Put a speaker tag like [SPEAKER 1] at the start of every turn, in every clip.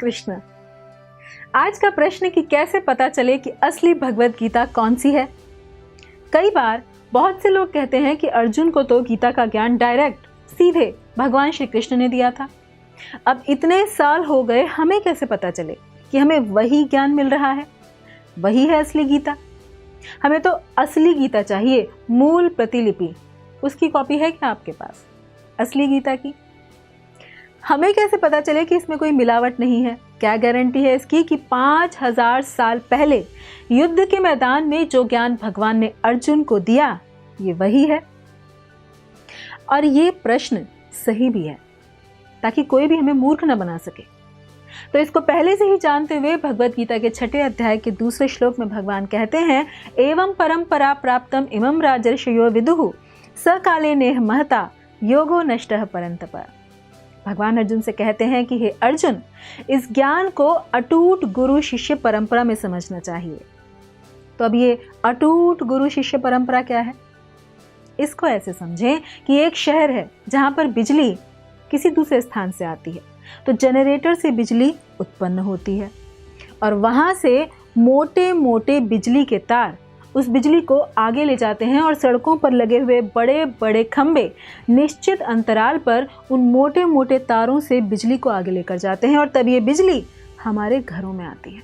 [SPEAKER 1] कृष्ण। आज का प्रश्न कि कैसे पता चले कि असली भगवत गीता कौन सी है। कई बार बहुत से लोग कहते हैं कि अर्जुन को तो गीता का ज्ञान डायरेक्ट सीधे भगवान श्री कृष्ण ने दिया था। अब इतने साल हो गए, हमें कैसे पता चले कि हमें वही ज्ञान मिल रहा है, वही है असली गीता। हमें तो असली गीता चाहिए, मूल प्रतिलिपि। उसकी कॉपी है क्या आपके पास असली गीता की? हमें कैसे पता चले कि इसमें कोई मिलावट नहीं है? क्या गारंटी है इसकी कि 5000 साल पहले युद्ध के मैदान में जो ज्ञान भगवान ने अर्जुन को दिया, ये वही है? और ये प्रश्न सही भी है, ताकि कोई भी हमें मूर्ख न बना सके। तो इसको पहले से ही जानते हुए भगवत गीता के 6 अध्याय के दूसरे श्लोक में भगवान कहते हैं, एवं परंपरा प्राप्तम इमं राजर्षयो विदुः स काले नेह महता योगो नष्टः परंतप। भगवान अर्जुन से कहते हैं कि हे अर्जुन, इस ज्ञान को अटूट गुरु शिष्य परंपरा में समझना चाहिए। तो अब ये अटूट गुरु शिष्य परंपरा क्या है? इसको ऐसे समझें कि एक शहर है जहां पर बिजली किसी दूसरे स्थान से आती है, तो जनरेटर से बिजली उत्पन्न होती है और वहां से मोटे मोटे बिजली के तार उस बिजली को आगे ले जाते हैं और सड़कों पर लगे हुए बड़े बड़े खंभे निश्चित अंतराल पर उन मोटे मोटे तारों से बिजली को आगे लेकर जाते हैं और तब ये बिजली हमारे घरों में आती है।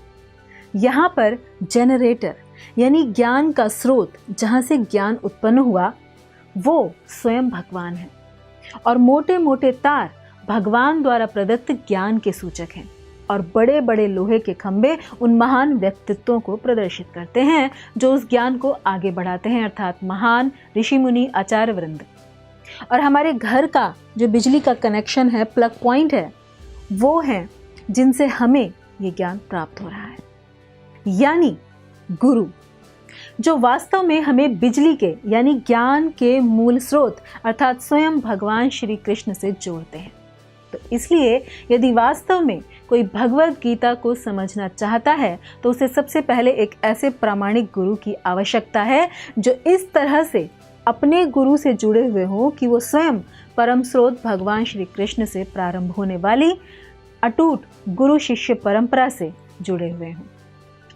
[SPEAKER 1] यहाँ पर जनरेटर यानी ज्ञान का स्रोत, जहाँ से ज्ञान उत्पन्न हुआ, वो स्वयं भगवान है और मोटे मोटे तार भगवान द्वारा प्रदत्त ज्ञान के सूचक हैं और बड़े बड़े लोहे के खंभे उन महान व्यक्तित्वों को प्रदर्शित करते हैं जो उस ज्ञान को आगे बढ़ाते हैं, अर्थात महान ऋषि मुनि आचार्य वृंद। और हमारे घर का जो बिजली का कनेक्शन है, प्लग पॉइंट है, वो है जिनसे हमें ये ज्ञान प्राप्त हो रहा है, यानी गुरु, जो वास्तव में हमें बिजली के यानी ज्ञान के मूल स्रोत अर्थात स्वयं भगवान श्री कृष्ण से जोड़ते हैं। तो इसलिए यदि वास्तव में कोई भगवत गीता को समझना चाहता है तो उसे सबसे पहले एक ऐसे प्रामाणिक गुरु की आवश्यकता है जो इस तरह से अपने गुरु से जुड़े हुए हो कि वो स्वयं परम स्रोत भगवान श्री कृष्ण से प्रारंभ होने वाली अटूट गुरु शिष्य परंपरा से जुड़े हुए हों।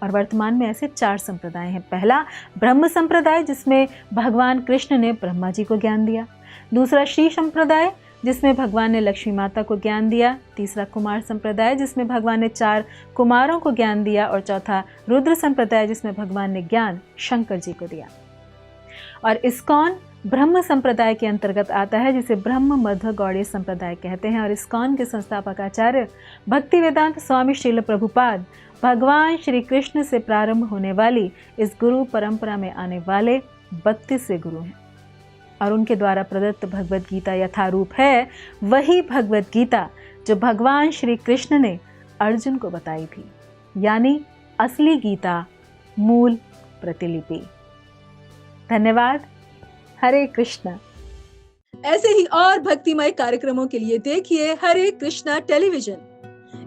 [SPEAKER 1] और वर्तमान में ऐसे 4 संप्रदाय हैं। पहला ब्रह्म संप्रदाय, जिसमें भगवान कृष्ण ने ब्रह्मा जी को ज्ञान दिया। दूसरा श्री संप्रदाय, जिसमें भगवान ने लक्ष्मी माता को ज्ञान दिया। तीसरा कुमार संप्रदाय, जिसमें भगवान ने 4 कुमारों को ज्ञान दिया। और चौथा रुद्र संप्रदाय, जिसमें भगवान ने ज्ञान शंकर जी को दिया। और इस्कॉन ब्रह्म संप्रदाय के अंतर्गत आता है, जिसे ब्रह्म मध्व गौड़ीय संप्रदाय कहते हैं। और इस्कॉन के संस्थापक आचार्य भक्ति वेदांत स्वामी श्रील प्रभुपाद भगवान श्री कृष्ण से प्रारंभ होने वाली इस गुरु परंपरा में आने वाले 32 गुरु हैं। और उनके द्वारा प्रदत्त भगवत गीता यथारूप है वही भगवत गीता जो भगवान श्री कृष्ण ने अर्जुन को बताई थी, यानी असली गीता, मूल प्रतिलिपि। धन्यवाद। हरे कृष्णा।
[SPEAKER 2] ऐसे ही और भक्तिमय कार्यक्रमों के लिए देखिए हरे कृष्णा टेलीविजन।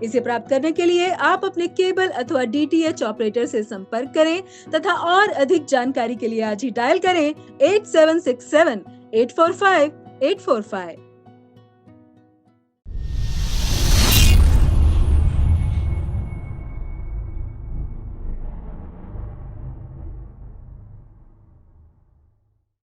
[SPEAKER 2] इसे प्राप्त करने के लिए आप अपने केबल अथवा DTH ऑपरेटर से संपर्क करें तथा और अधिक जानकारी के लिए आज ही डायल करें 8767 845 845।